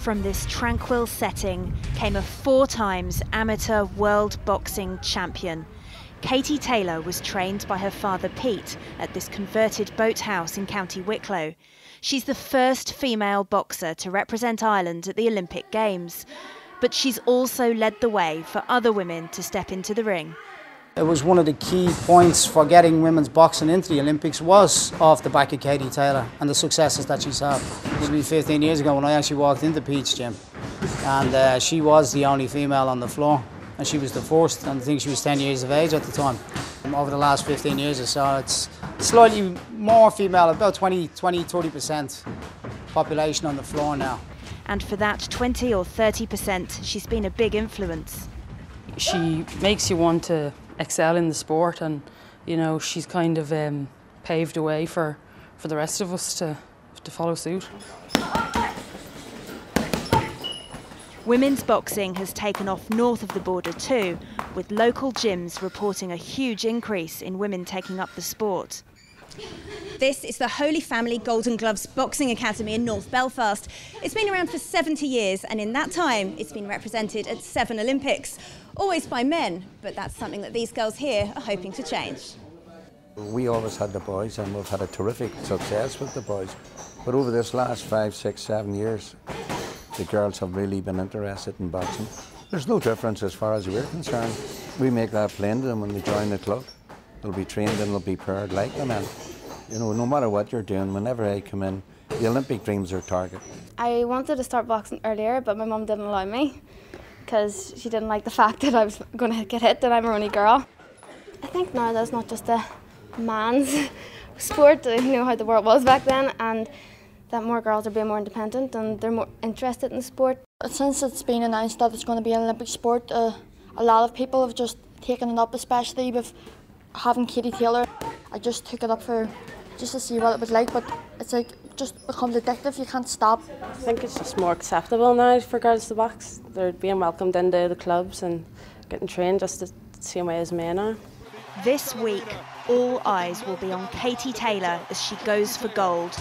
From this tranquil setting came a 4 times amateur world boxing champion. Katie Taylor was trained by her father Pete at this converted boathouse in County Wicklow. She's the first female boxer to represent Ireland at the Olympic Games. But she's also led the way for other women to step into the ring. It was one of the key points for getting women's boxing into the Olympics was off the back of Katie Taylor and the successes that she's had. It was 15 years ago when I actually walked into Pete's gym, and she was the only female on the floor, and she was the first, and I think she was 10 years of age at the time. Over the last 15 years or so, it's slightly more female, about 30% population on the floor now. And for that 20 or 30%, she's been a big influence. She makes you want to excel in the sport, and you know, she's kind of paved the way for the rest of us to follow suit. Women's boxing has taken off north of the border too, with local gyms reporting a huge increase in women taking up the sport. This is the Holy Family Golden Gloves Boxing Academy in North Belfast. It's been around for 70 years, and in that time it's been represented at 7 Olympics. Always by men, but that's something that these girls here are hoping to change. We always had the boys, and we've had a terrific success with the boys. But over this last 5, 6, 7 years, the girls have really been interested in boxing. There's no difference as far as we're concerned. We make that plain to them when they join the club. They'll be trained and they'll be paired like the men. You know, no matter what you're doing, whenever I come in, the Olympic dream's our target. I wanted to start boxing earlier, but my mum didn't allow me because she didn't like the fact that I was going to get hit and I'm a only girl. I think now that's not just a man's sport, you know how the world was back then, and that more girls are being more independent and they're more interested in the sport. Since it's been announced that it's going to be an Olympic sport, a lot of people have just taken it up, especially with having Katie Taylor. I just took it up for just to see what it was like, but it's like just becomes addictive, you can't stop. I think it's just more acceptable now for girls to box. They're being welcomed into the clubs and getting trained just the same way as men are. This week, all eyes will be on Katie Taylor as she goes for gold.